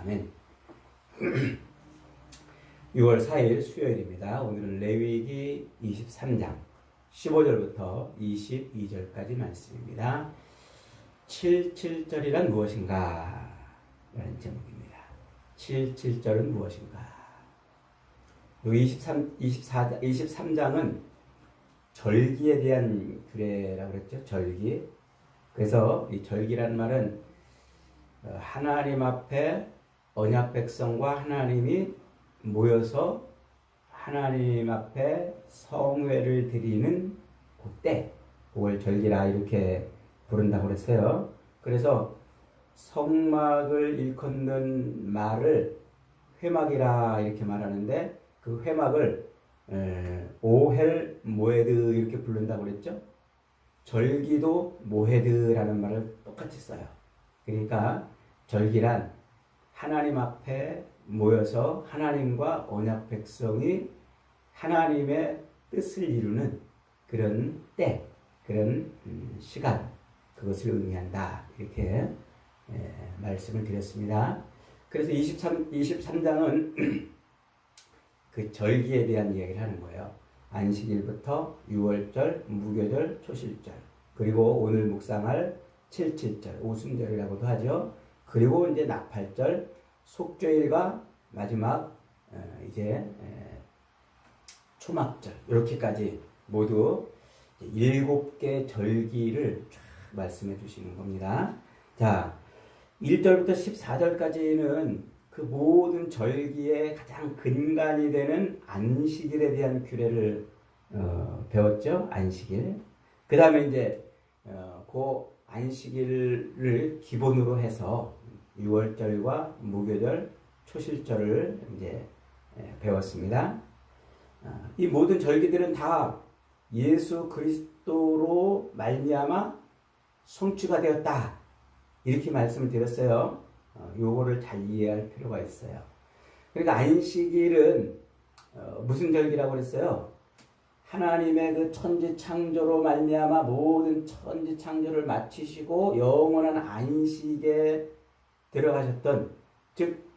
아멘. 6월 4일 수요일입니다. 오늘은 레위기 23장 15절부터 22절까지 말씀입니다. 77절이란 무엇인가? 라는 제목입니다. 77절은 무엇인가? 요 23장은 절기에 대한 규례라고 그랬죠. 절기. 그래서 이 절기라는 말은 하나님 앞에 언약 백성과 하나님이 모여서 하나님 앞에 성회를 드리는 그때, 그걸 절기라 이렇게 부른다고 그랬어요. 그래서 성막을 일컫는 말을 회막이라 이렇게 말하는데, 그 회막을 오헬 모에드 이렇게 부른다고 그랬죠. 절기도 모헤드라는 말을 똑같이 써요. 그러니까 절기란 하나님 앞에 모여서 하나님과 언약 백성이 하나님의 뜻을 이루는 그런 때, 그런 시간, 그것을 의미한다. 이렇게 말씀을 드렸습니다. 그래서 23장은 그 절기에 대한 이야기를 하는 거예요. 안식일부터 유월절, 무교절, 초실절, 그리고 오늘 묵상할 77절, 오순절이라고도 하죠. 그리고 이제 나팔절, 속죄일과 마지막 이제 초막절, 이렇게까지 모두 7개 절기를 쫙 말씀해 주시는 겁니다. 자, 1절부터 14절까지는 그 모든 절기의 가장 근간이 되는 안식일에 대한 규례를 배웠죠. 안식일. 그 다음에 이제 그 안식일을 기본으로 해서 유월절과 무교절, 초실절을 이제 배웠습니다. 이 모든 절기들은 다 예수 그리스도로 말미암아 성취가 되었다. 이렇게 말씀을 드렸어요. 요거를 잘 이해할 필요가 있어요. 그러니까 안식일은 무슨 절기라고 그랬어요? 하나님의 그 천지 창조로 말미암아 모든 천지 창조를 마치시고 영원한 안식에 들어가셨던, 즉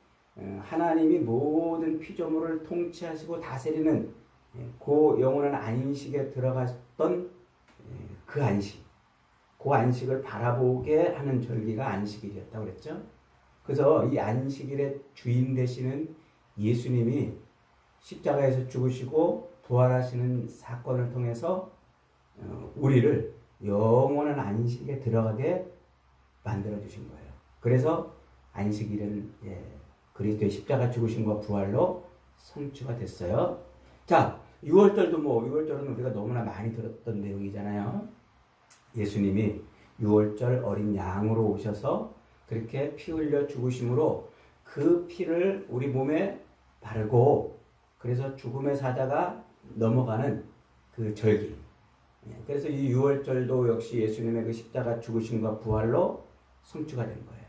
하나님이 모든 피조물을 통치하시고 다스리는 그 영원한 안식에 들어갔던 그 안식, 그 안식을 바라보게 하는 절기가 안식일이었다고 그랬죠. 그래서 이 안식일의 주인 되시는 예수님이 십자가에서 죽으시고 부활하시는 사건을 통해서 우리를 영원한 안식에 들어가게 만들어 주신 거예요. 그래서 안식일은 그리스도의 십자가 죽으심과 부활로 성취가 됐어요. 자, 6월절도 6월절은 우리가 너무나 많이 들었던 내용이잖아요. 예수님이 6월절 어린 양으로 오셔서 그렇게 피 흘려 죽으심으로 그 피를 우리 몸에 바르고, 그래서 죽음의 사자가 넘어가는 그 절기. 그래서 이 6월절도 역시 예수님의 그 십자가 죽으심과 부활로 성취가 된 거예요.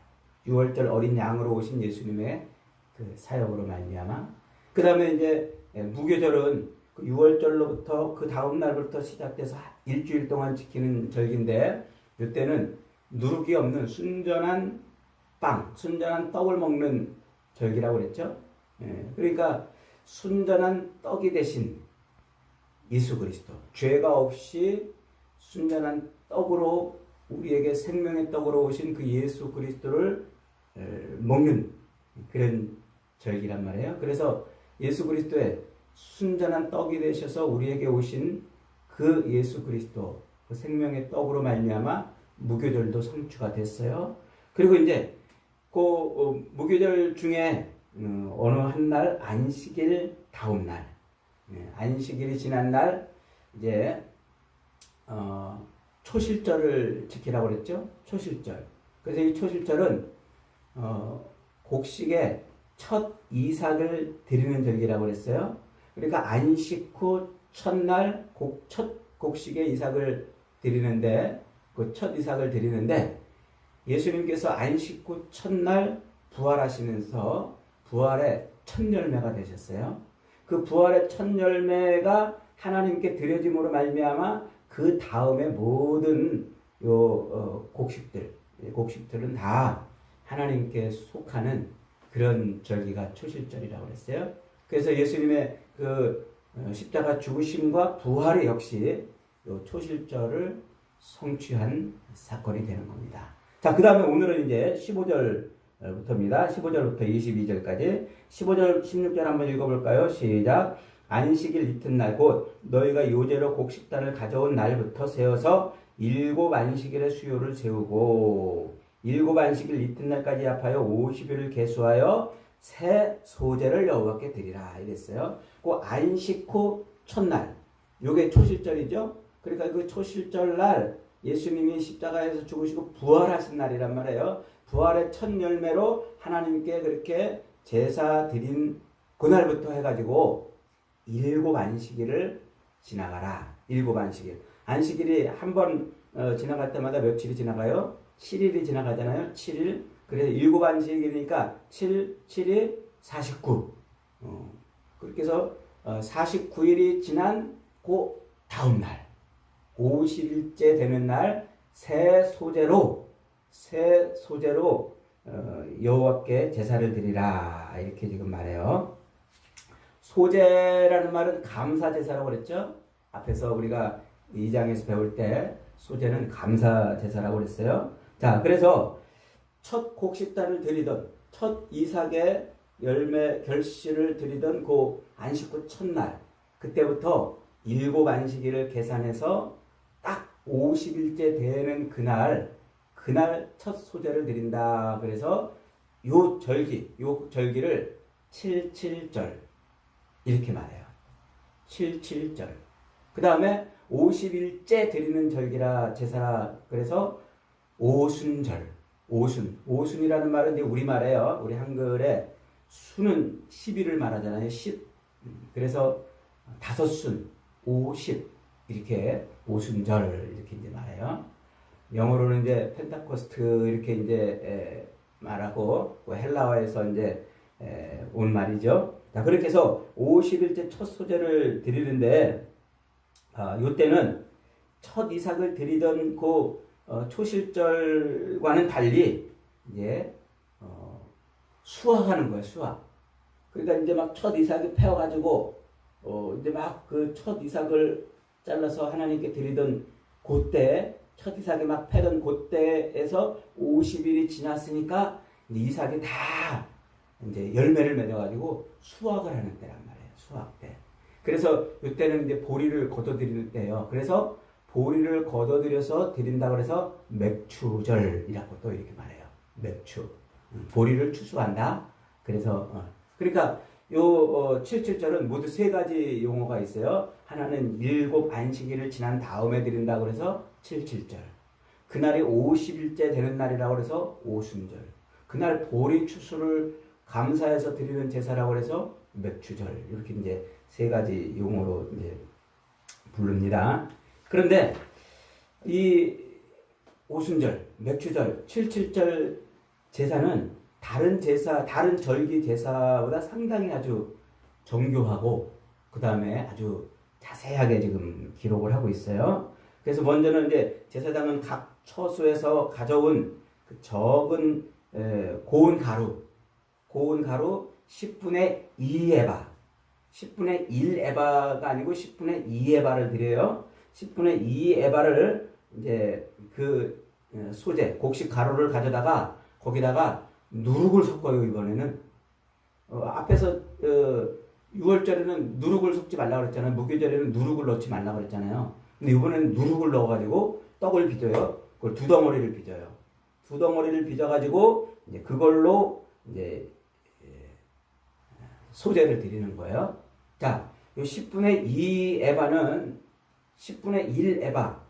6월절 어린 양으로 오신 예수님의 그 사역으로 말미암아. 그 다음에 이제 무교절은 그 6월절로부터 그 다음 날부터 시작돼서 일주일 동안 지키는 절기인데, 이때는 누룩이 없는 순전한 빵, 순전한 떡을 먹는 절기라고 그랬죠. 그러니까 순전한 떡이 되신 예수 그리스도, 죄가 없이 순전한 떡으로 우리에게 생명의 떡으로 오신 그 예수 그리스도를 먹는 그런 절기란 말이에요. 그래서 예수 그리스도의 순전한 떡이 되셔서 우리에게 오신 그 예수 그리스도, 그 생명의 떡으로 말미암아 무교절도 성취가 됐어요. 그리고 이제 그 무교절 중에 어느 한 날 안식일 다음 날, 안식일이 지난 날 이제 초실절을 지키라고 그랬죠. 초실절. 그래서 이 초실절은 곡식의 첫 이삭을 드리는 절기라고 그랬어요. 그러니까 안식 후 첫날 첫 곡식의 이삭을 드리는데, 그 첫 이삭을 드리는데, 예수님께서 안식 후 첫날 부활하시면서 부활의 첫 열매가 되셨어요. 그 부활의 첫 열매가 하나님께 드려짐으로 말미암아 그 다음에 모든 곡식들은 다 하나님께 속하는 그런 절기가 초실절이라고 그랬어요. 그래서 예수님의 그 십자가 죽으심과 부활이 역시 요 초실절을 성취한 사건이 되는 겁니다. 자, 그 다음에 오늘은 이제 15절부터입니다. 15절부터 22절까지. 15절, 16절 한번 읽어볼까요? 시작. 안식일 이튿날 곧 너희가 요제로 곡식단을 가져온 날부터 세워서 7 안식일의 수요를 세우고 7 안식일 이튿날까지 합하여 50일을 계수하여 새 소제를 여호와께 드리라 이랬어요. 그 안식 후 첫날, 요게 초실절이죠. 그러니까 그 초실절 날 예수님이 십자가에서 죽으시고 부활하신 날이란 말이에요. 부활의 첫 열매로 하나님께 그렇게 제사 드린 그날부터 해가지고 7 안식일을 지나가라. 7 안식일. 안식일이 한 번 지나갈 때마다 며칠이 지나가요? 7일이 지나가잖아요. 7일. 그래서 7 안식일이니까 7, 7일 49. 그렇게 해서 49일이 지난 그 다음 날 50일째 되는 날 새 소제로 여호와께 제사를 드리라 이렇게 지금 말해요. 소제라는 말은 감사 제사라고 그랬죠. 앞에서 우리가 2장에서 배울 때 소제는 감사 제사라고 그랬어요. 자, 그래서 첫 곡식단을 드리던 첫 이삭의 열매 결실을 드리던 그 안식 후 첫날 그때부터 7 안식일을 계산해서 딱 50일째 되는 그날 첫 소제를 드린다. 그래서 요 절기를 77절 이렇게 말해요. 77절. 그 다음에 50일째 드리는 절기라 제사라 그래서 오순절. 오순이라는 말은 이제 우리말이에요. 우리 한글에 순은 10일을 말하잖아요. 10. 그래서 5순, 50 이렇게 오순절 이렇게 이제 말해요. 영어로는 이제 펜타코스트 이렇게 이제 말하고 헬라어에서 이제 온 말이죠. 자, 그렇게 해서 50일째 첫 소제를 드리는데 요때는 첫 이삭을 드리던 그 초실절과는 달리 이제 수확하는 거예요. 수확. 그러니까 이제 막 첫 이삭이 패워가지고 이제 막 그 첫 이삭을 잘라서 하나님께 드리던 그때 첫 이삭이 막 패던 그때에서 50일이 지났으니까 이삭이 다 이제 열매를 맺어가지고 수확을 하는 때란 말이에요. 수확 때. 그래서 이때는 이제 보리를 걷어들이는 때예요. 그래서 보리를 걷어들여서 드린다고 해서 맥추절이라고 또 이렇게 말해요. 맥추. 보리를 추수한다. 그래서 그러니까 요 77절은 모두 3가지 용어가 있어요. 하나는 7 안식일을 지난 다음에 드린다고 해서 77절. 그날이 50일째 되는 날이라고 해서 오순절. 그날 보리 추수를 감사해서 드리는 제사라고 해서 맥추절. 이렇게 이제 3가지 용어로 이제 부릅니다. 그런데 이 오순절, 맥추절, 77절 제사는 다른 절기 제사보다 상당히 아주 정교하고 그 다음에 아주 자세하게 지금 기록을 하고 있어요. 그래서 먼저는 이제 제사장은 각 처소에서 가져온 그 적은 고운 가루 10분의 2에바, 10분의 1에바가 아니고 10분의 2에바를 드려요. 10분의 2에바를 이제 그 소재, 곡식 가루를 가져다가 거기다가 누룩을 섞어요. 이번에는 앞에서 6월절에는 누룩을 섞지 말라고 그랬잖아요. 무교절에는 누룩을 넣지 말라고 그랬잖아요. 근데 이번에는 누룩을 넣어가지고 떡을 빚어요. 그걸 2덩어리를 빚어요. 2덩어리를 빚어가지고 이제 그걸로 이제 소제를 드리는 거예요. 자, 요 10분의 2 에바는 10분의 1 에바.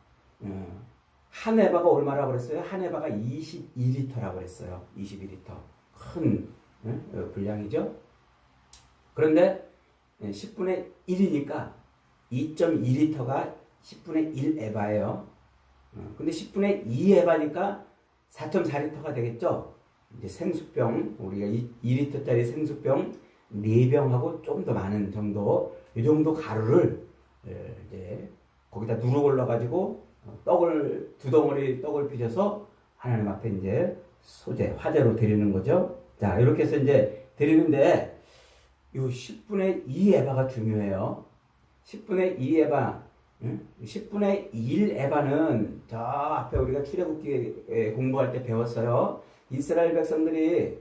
한 에바가 얼마라고 그랬어요? 한 에바가 22리터라고 그랬어요. 22리터. 큰 분량이죠. 그런데 10분의 1이니까 2.2리터가 10분의 1 에바예요. 근데 10분의 2 에바니까 4.4리터가 되겠죠. 이제 생수병, 우리가 2리터짜리 생수병 4병하고 좀 더 많은 정도, 이 정도 가루를 이제 거기다 누룩을 넣어가지고 떡을 2덩어리 떡을 빚어서 하나님 앞에 이제 소제, 화제로 드리는 거죠. 자, 자, 이렇게 해서 이제 드리는데 요 10분의 2 에바가 중요해요. 10분의 2 에바, 10분의 1 에바는 저 앞에 우리가 출애굽기 공부할 때 배웠어요. 이스라엘 백성들이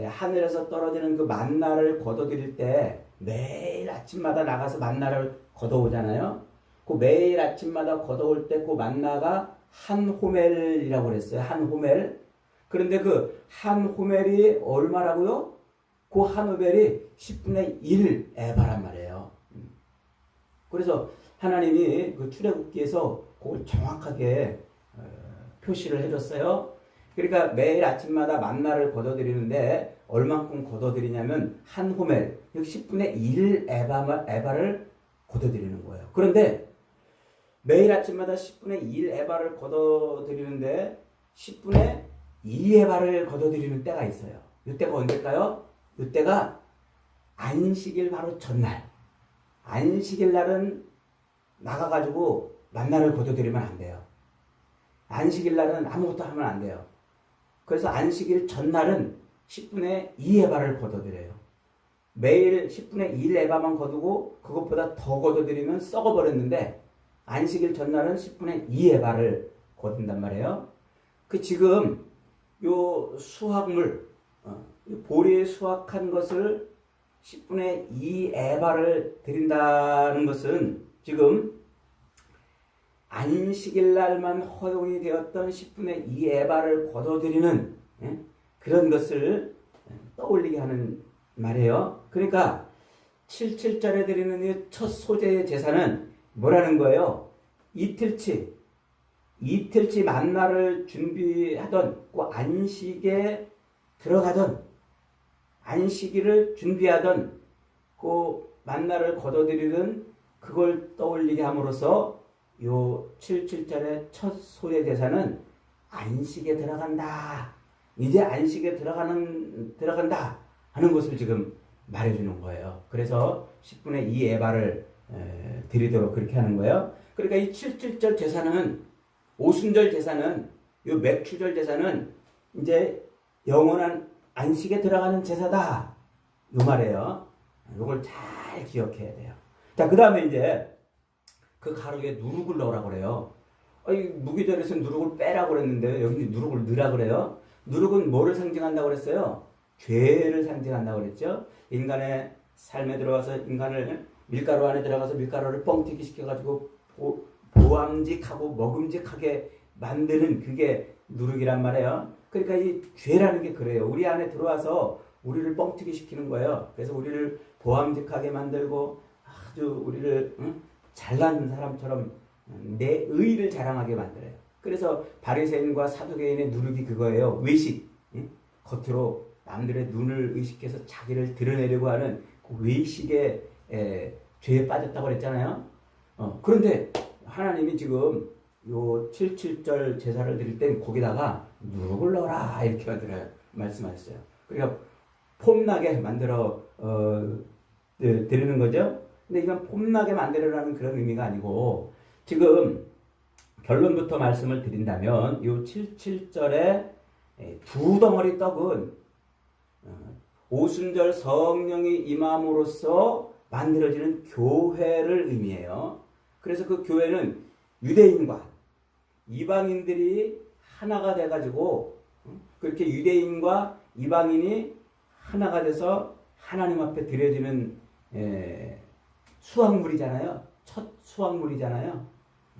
하늘에서 떨어지는 그 만나를 거둬들일 때 매일 아침마다 나가서 만나를 걷어오잖아요. 그 매일 아침마다 걷어올 때 그 만나가 한 호멜이라고 그랬어요. 한 호멜. 그런데 그 한 호멜이 얼마라고요? 그 한 호멜이 10분의 1 에바란 말이에요. 그래서 하나님이 그 출애굽기에서 그걸 정확하게 표시를 해줬어요. 그러니까 매일 아침마다 만나를 거둬들이는데 얼만큼 거둬들이냐면 한 호멜, 즉 10분의 1 에바를 거둬들이는 거예요. 그런데 매일 아침마다 10분의 1 에바를 거둬들이는데 10분의 2 에바를 거둬들이는 때가 있어요. 이때가 언제일까요? 이때가 안식일 바로 전날. 안식일 날은 나가가지고 만나를 거둬들이면 안 돼요. 안식일 날은 아무것도 하면 안 돼요. 그래서 안식일 전날은 10분의 2 에바를 거둬들여요. 매일 10분의 1 에바만 거두고 그것보다 더 거둬들이면 썩어버렸는데 안식일 전날은 10분의 2 에바를 거둔단 말이에요. 그 지금 요 수확물, 보리에 수확한 것을 10분의 2 에바를 드린다는 것은 지금 안식일 날만 허용이 되었던 10분의 2 에바를 거둬들이는 그런 것을 떠올리게 하는 말이에요. 그러니까 77절에 드리는 이 첫 소재의 제사는 뭐라는 거예요? 이틀치 만나를 준비하던 그 안식에 들어가던 안식일을 준비하던 그 만나를 거둬들이는 그걸 떠올리게 함으로써 요 77절의 첫 소재 제사는 안식에 들어간다. 이제 안식에 들어간다 하는 것을 지금 말해주는 거예요. 그래서 10분의 2 에바를 드리도록 그렇게 하는 거예요. 그러니까 이 77절 제사는 오순절 제사는 요 맥추절 제사는 이제 영원한 안식에 들어가는 제사다. 요 말이에요. 요걸 잘 기억해야 돼요. 자, 그 다음에 이제 그 가루에 누룩을 넣으라고 그래요. 무기절에서 누룩을 빼라고 그랬는데 여기 누룩을 넣으라고 그래요. 누룩은 뭐를 상징한다고 그랬어요? 죄를 상징한다고 그랬죠. 인간의 삶에 들어가서 인간을 밀가루 안에 들어가서 밀가루를 뻥튀기 시켜가지고 보암직하고 먹음직하게 만드는 그게 누룩이란 말이에요. 그러니까 이 죄라는 게 그래요. 우리 안에 들어와서 우리를 뻥튀기 시키는 거예요. 그래서 우리를 보암직하게 만들고 아주 우리를 잘난 사람처럼 내 의의를 자랑하게 만들어요. 그래서 바리새인과 사두개인의 누룩이 그거예요. 외식. 겉으로 남들의 눈을 의식해서 자기를 드러내려고 하는 그 외식의 죄에 빠졌다고 그랬잖아요. 그런데 하나님이 지금 요 77절 제사를 드릴 땐 거기다가 누룩을 넣어라 이렇게 말씀하셨어요. 그러니까 폼나게 만들어 드리는 거죠. 근데 이건 폼나게 만들어라는 그런 의미가 아니고 지금 결론부터 말씀을 드린다면 요 77절에 두 덩어리 떡은 오순절 성령이 임함으로써 만들어지는 교회를 의미해요. 그래서 그 교회는 유대인과 이방인들이 하나가 돼가지고 그렇게 유대인과 이방인이 하나가 돼서 하나님 앞에 드려지는 수확물이잖아요. 첫 수확물이잖아요.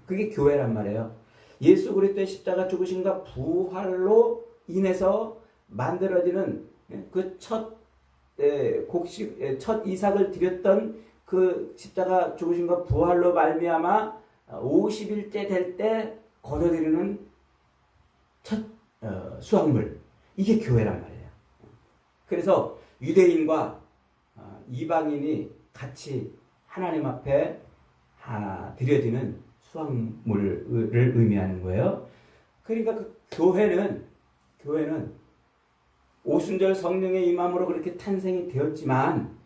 그게 교회란 말이에요. 예수 그리스도의 십자가 죽으심과 부활로 인해서 만들어지는 그 첫 이삭을 드렸던 그 십자가 죽으심과 부활로 말미암아 50일째 될 때 거둬들이는 첫 수확물, 이게 교회란 말이에요. 그래서 유대인과 이방인이 같이 하나님 앞에 드려지는 수확물을 의미하는 거예요. 그러니까 그 교회는 오순절 성령의 임함으로 그렇게 탄생이 되었지만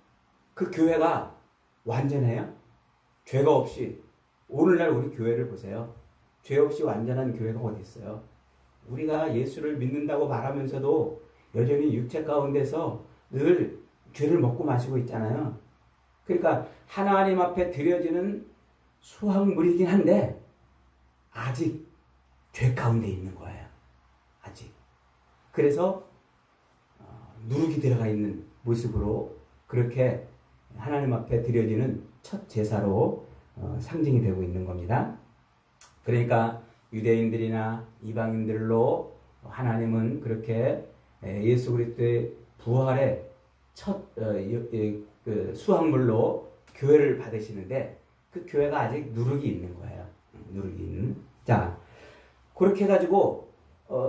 그 교회가 완전해요? 죄가 없이. 오늘날 우리 교회를 보세요. 죄 없이 완전한 교회가 어디 있어요? 우리가 예수를 믿는다고 말하면서도 여전히 육체 가운데서 늘 죄를 먹고 마시고 있잖아요. 그러니까 하나님 앞에 드려지는 수확물이긴 한데 아직 죄 가운데 있는 거예요. 아직. 그래서 누룩이 들어가 있는 모습으로 그렇게 하나님 앞에 드려지는 첫 제사로 상징이 되고 있는 겁니다. 그러니까 유대인들이나 이방인들로 하나님은 그렇게 예수 그리스도의 부활의 첫 수확물로 교회를 받으시는데 그 교회가 아직 누룩이 있는 거예요. 누룩이 있는. 자, 그렇게 해가지고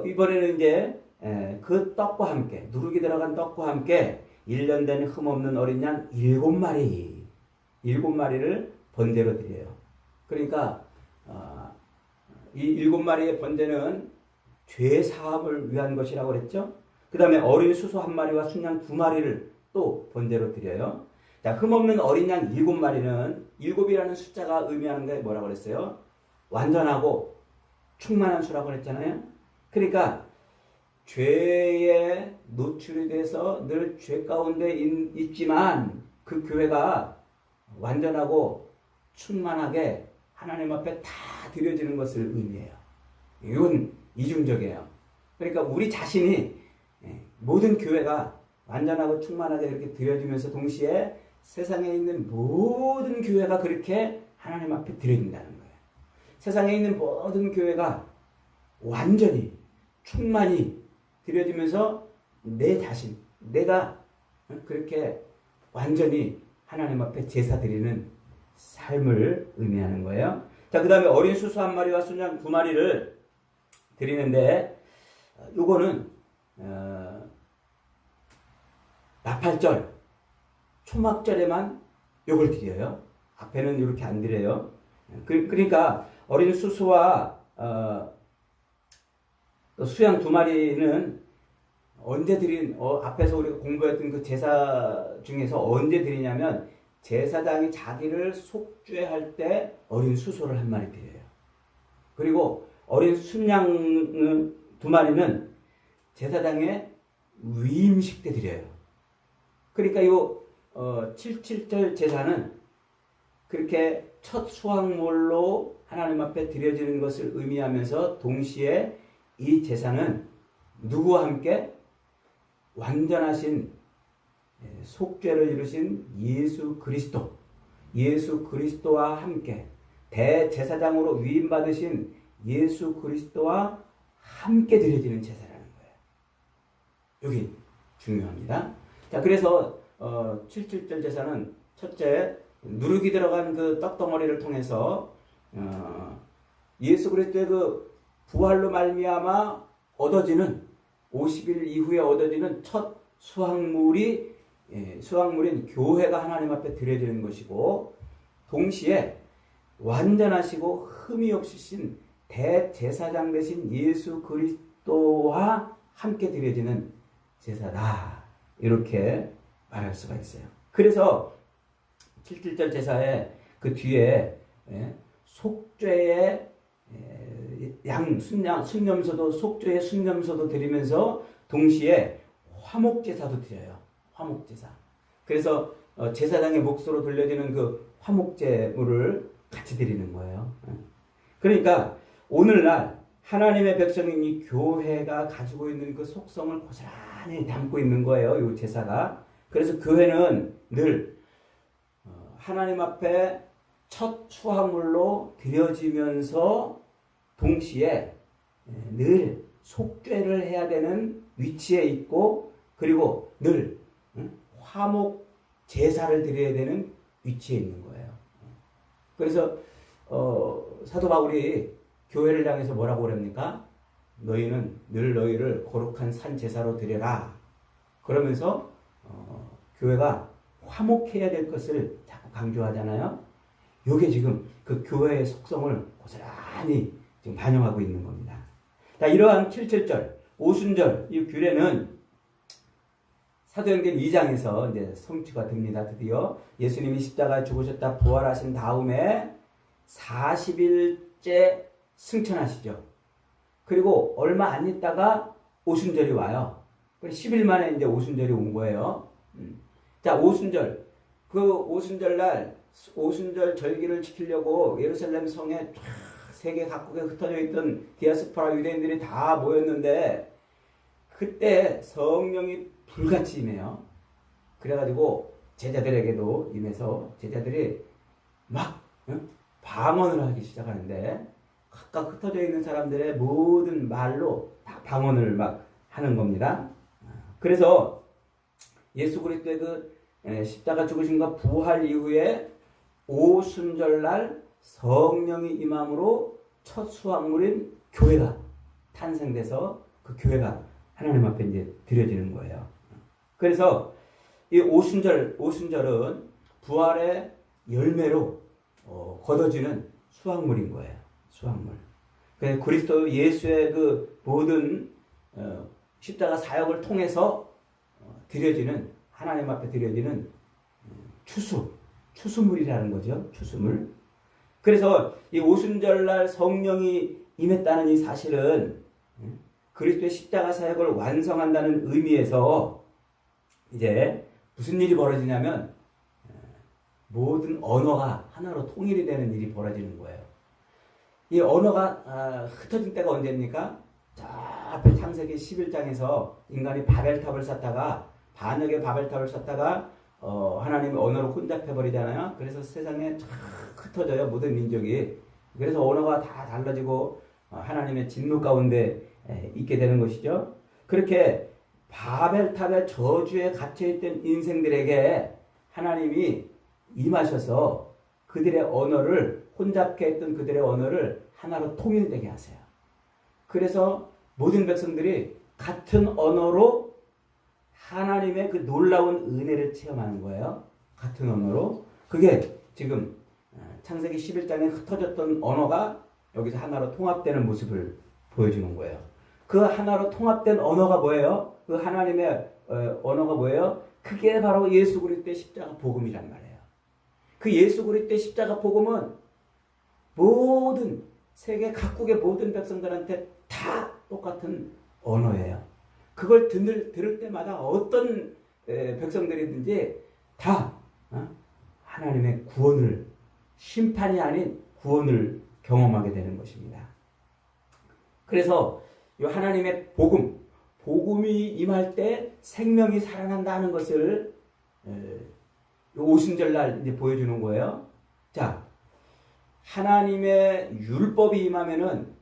이번에는 이제 그 떡과 함께 누룩이 들어간 떡과 함께 1년 된 흠없는 어린 양 7마리를 번제로 드려요. 그러니까 이 7마리의 번제는 죄 사함을 위한 것이라고 그랬죠. 그 다음에 어린 수소 1마리와 순양 2마리를 또 번제로 드려요. 자, 흠없는 어린 양 7마리는 7이라는 숫자가 의미하는 게 뭐라고 그랬어요? 완전하고 충만한 수라고 그랬잖아요. 그러니까 죄에 노출이 돼서 늘 죄 가운데 있지만 그 교회가 완전하고 충만하게 하나님 앞에 다 드려지는 것을 의미해요. 이건 이중적이에요. 그러니까 우리 자신이 모든 교회가 완전하고 충만하게 이렇게 드려지면서 동시에 세상에 있는 모든 교회가 그렇게 하나님 앞에 드려진다는 거예요. 세상에 있는 모든 교회가 완전히 충만히 드려지면서 내 자신, 내가 그렇게 완전히 하나님 앞에 제사 드리는 삶을 의미하는 거예요. 자, 그 다음에 어린 수수 1마리와 순양 2마리를 드리는데 요거는 나팔절, 초막절에만 요걸 드려요. 앞에는 이렇게 안 드려요. 그러니까 어린 수수와 수양 2마리는 언제 드린 앞에서 우리가 공부했던 그 제사 중에서 언제 드리냐면 제사장이 자기를 속죄할 때 어린 수소를 1마리 드려요. 그리고 어린 순양 2마리는 제사장의 위임식 때 드려요. 그러니까 요 77절 제사는 그렇게 첫 수확물로 하나님 앞에 드려지는 것을 의미하면서 동시에 이 제사는 누구와 함께? 완전하신 속죄를 이루신 예수 그리스도와 함께 대제사장으로 위임받으신 예수 그리스도와 함께 드려지는 제사라는 거예요. 여기 중요합니다. 자, 그래서 77절 제사는 첫째 누룩이 들어간 그 떡덩어리를 통해서 예수 그리스도의 그 부활로 말미암아 얻어지는 50일 이후에 얻어지는 첫 수확물인 교회가 하나님 앞에 드려지는 것이고 동시에 완전하시고 흠이 없으신 대제사장 되신 예수 그리스도와 함께 드려지는 제사다. 이렇게 말할 수가 있어요. 그래서 77절 제사의 그 뒤에 속죄의 속죄의 순념소도 드리면서 동시에 화목제사도 드려요. 화목제사. 그래서 제사장의 몫으로 돌려지는 그 화목제물을 같이 드리는 거예요. 그러니까 오늘날 하나님의 백성인 이 교회가 가지고 있는 그 속성을 고스란히 담고 있는 거예요. 이 제사가. 그래서 교회는 늘 하나님 앞에 첫 수확물로 드려지면서 동시에 늘 속죄를 해야 되는 위치에 있고 그리고 늘 화목 제사를 드려야 되는 위치에 있는 거예요. 그래서 사도 바울이 교회를 향해서 뭐라고 그럽니까? 너희는 늘 너희를 거룩한 산 제사로 드려라. 그러면서 교회가 화목해야 될 것을 자꾸 강조하잖아요. 이게 지금 그 교회의 속성을 고스란히 지금 반영하고 있는 겁니다. 자, 이러한 77절, 오순절, 이 규례는 사도행전 2장에서 이제 성취가 됩니다. 드디어 예수님이 십자가에 죽으셨다 부활하신 다음에 40일째 승천하시죠. 그리고 얼마 안 있다가 오순절이 와요. 그래 10일 만에 이제 오순절이 온 거예요. 자, 오순절. 그 오순절 날 오순절 절기를 지키려고 예루살렘 성에 쫙 세계 각국에 흩어져 있던 디아스포라 유대인들이 다 모였는데 그때 성령이 불같이 임해요. 그래가지고 제자들에게도 임해서 제자들이 막 방언을 하기 시작하는데 각각 흩어져 있는 사람들의 모든 말로 다 방언을 막 하는 겁니다. 그래서 예수 그리스도의 그 십자가 죽으심과 부활 이후에 오순절날 성령이 임함으로 첫 수확물인 교회가 탄생돼서 그 교회가 하나님 앞에 이제 드려지는 거예요. 그래서 이 오순절은 부활의 열매로 거둬지는 수확물인 거예요. 수확물. 그래서 그리스도 예수의 그 모든 십자가 사역을 통해서 드려지는 하나님 앞에 드려지는 추수물이라는 거죠. 추수물. 그래서 이 오순절날 성령이 임했다는 이 사실은 그리스도의 십자가 사역을 완성한다는 의미에서 이제 무슨 일이 벌어지냐면 모든 언어가 하나로 통일이 되는 일이 벌어지는 거예요. 이 언어가 흩어진 때가 언제입니까? 저 앞에 창세기 11장에서 인간이 바벨탑을 쌓다가 반역의 바벨탑을 쌓다가 하나님의 언어로 혼잡해버리잖아요. 그래서 세상에 쫙 흩어져요. 모든 민족이. 그래서 언어가 다 달라지고 하나님의 진노 가운데 있게 되는 것이죠. 그렇게 바벨탑의 저주에 갇혀있던 인생들에게 하나님이 임하셔서 그들의 언어를 혼잡케 했던 그들의 언어를 하나로 통일되게 하세요. 그래서 모든 백성들이 같은 언어로 하나님의 그 놀라운 은혜를 체험하는 거예요. 같은 언어로. 그게 지금 창세기 11장에 흩어졌던 언어가 여기서 하나로 통합되는 모습을 보여주는 거예요. 그 하나로 통합된 언어가 뭐예요? 그 하나님의 언어가 뭐예요? 그게 바로 예수 그리스도의 십자가 복음이란 말이에요. 그 예수 그리스도의 십자가 복음은 모든 세계 각국의 모든 백성들한테 다 똑같은 언어예요. 그걸 들을 때마다 어떤 백성들이든지 다 하나님의 구원을, 심판이 아닌 구원을 경험하게 되는 것입니다. 그래서 이 하나님의 복음이 임할 때 생명이 살아난다는 것을 오순절날 이제 보여주는 거예요. 자, 하나님의 율법이 임하면은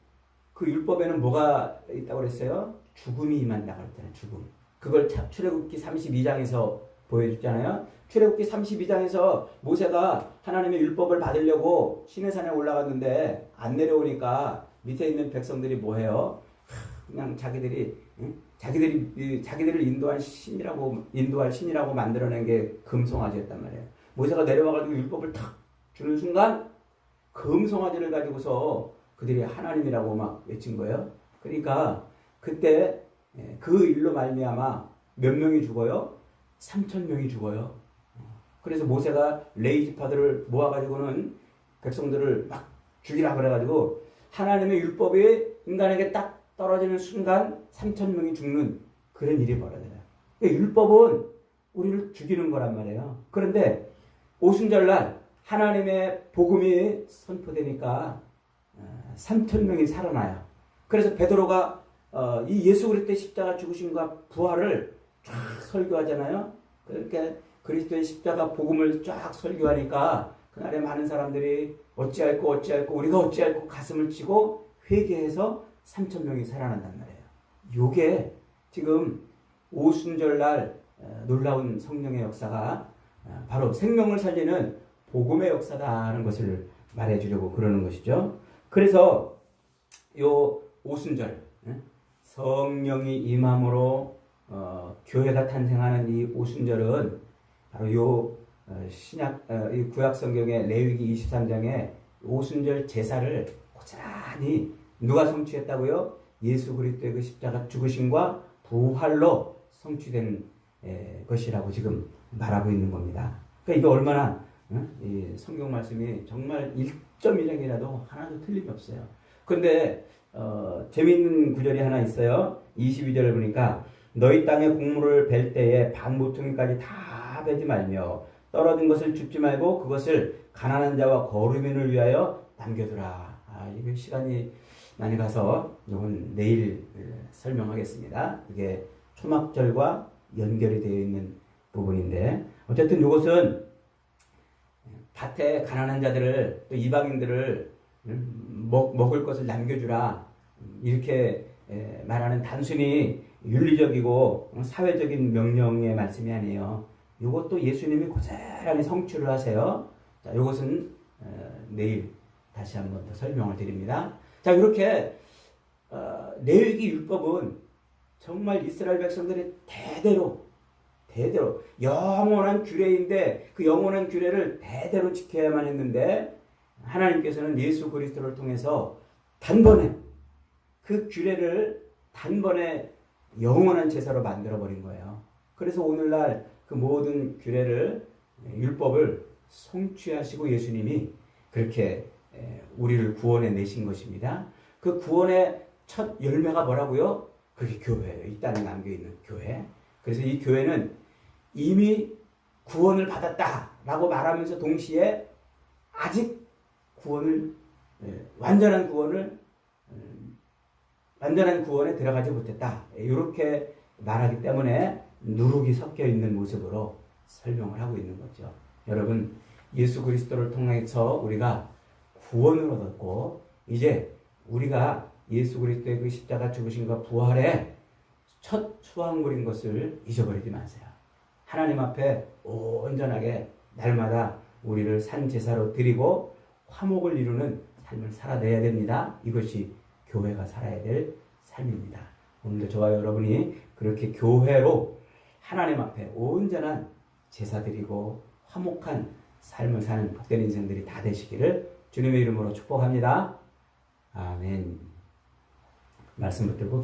그 율법에는 뭐가 있다고 그랬어요? 죽음이 임한다고 그랬잖아요. 죽음. 그걸 출애굽기 32장에서 보여줬잖아요. 출애굽기 32장에서 모세가 하나님의 율법을 받으려고 시내산에 올라갔는데 안 내려오니까 밑에 있는 백성들이 뭐해요? 그냥 자기들을 인도할 신이라고 만들어낸 게 금송아지였단 말이에요. 모세가 내려와가지고 율법을 탁 주는 순간 금송아지를 가지고서 그들이 하나님이라고 막 외친 거예요. 그러니까 그때 그 일로 말미암아 몇 명이 죽어요? 3,000명이 죽어요. 그래서 모세가 레이지파들을 모아가지고는 백성들을 막 죽이라 그래가지고 하나님의 율법이 인간에게 딱 떨어지는 순간 3,000명이 죽는 그런 일이 벌어져요. 율법은 우리를 죽이는 거란 말이에요. 그런데 오순절날 하나님의 복음이 선포되니까 3,000명이 살아나요. 그래서 베드로가 이 예수 그리스도의 십자가 죽으심과 부활을 쫙 설교하잖아요. 그렇게 그리스도의 십자가 복음을 쫙 설교하니까 그날에 많은 사람들이 어찌할꼬 우리가 어찌할꼬 가슴을 치고 회개해서 3,000명이 살아난단 말이에요. 요게 지금 오순절날 놀라운 성령의 역사가 바로 생명을 살리는 복음의 역사다라는 것을 말해주려고 그러는 것이죠. 그래서 요 오순절 성령이 임함으로 교회가 탄생하는 이 오순절은 바로 요 이 구약 성경의 레위기 23장에 오순절 제사를 고스란히 누가 성취했다고요? 예수 그리스도의 그 십자가 죽으심과 부활로 성취된 것이라고 지금 말하고 있는 겁니다. 그러니까 이게 얼마나 이 성경 말씀이 정말 1.1행이라도 하나도 틀림이 없어요. 그런데 재미있는 구절이 하나 있어요. 22절을 보니까 너희 땅에 곡물을 벨 때에 반 모퉁이까지 다 베지 말며 떨어진 것을 줍지 말고 그것을 가난한 자와 거류민을 위하여 남겨두라. 이거 시간이 많이 가서 이건 내일 설명하겠습니다. 이게 초막절과 연결이 되어 있는 부분인데 어쨌든 이것은 밭에 가난한 자들을 또 이방인들을 먹을 것을 남겨주라 이렇게 말하는 단순히 윤리적이고 사회적인 명령의 말씀이 아니에요. 이것도 예수님이 고스란히 성취를 하세요. 자, 이것은 내일 다시 한번 더 설명을 드립니다. 자, 이렇게 레위기 율법은 정말 이스라엘 백성들이 대대로 영원한 규례인데 그 영원한 규례를 대대로 지켜야만 했는데 하나님께서는 예수 그리스도를 통해서 단번에 그 규례를 단번에 영원한 제사로 만들어버린 거예요. 그래서 오늘날 그 모든 규례를 율법을 성취하시고 예수님이 그렇게 우리를 구원해 내신 것입니다. 그 구원의 첫 열매가 뭐라고요? 그게 교회예요. 이 땅에 남겨있는 교회. 그래서 이 교회는 이미 구원을 받았다라고 말하면서 동시에 아직 완전한 구원에 들어가지 못했다. 이렇게 말하기 때문에 누룩이 섞여 있는 모습으로 설명을 하고 있는 거죠. 여러분, 예수 그리스도를 통해서 우리가 구원을 얻었고 이제 우리가 예수 그리스도의 그 십자가 죽으심과 부활의 첫 수확물인 것을 잊어버리지 마세요. 하나님 앞에 온전하게 날마다 우리를 산 제사로 드리고 화목을 이루는 삶을 살아내야 됩니다. 이것이 교회가 살아야 될 삶입니다. 오늘도 저와 여러분이 그렇게 교회로 하나님 앞에 온전한 제사 드리고 화목한 삶을 사는 복된 인생들이 다 되시기를 주님의 이름으로 축복합니다. 아멘. 말씀 붙들고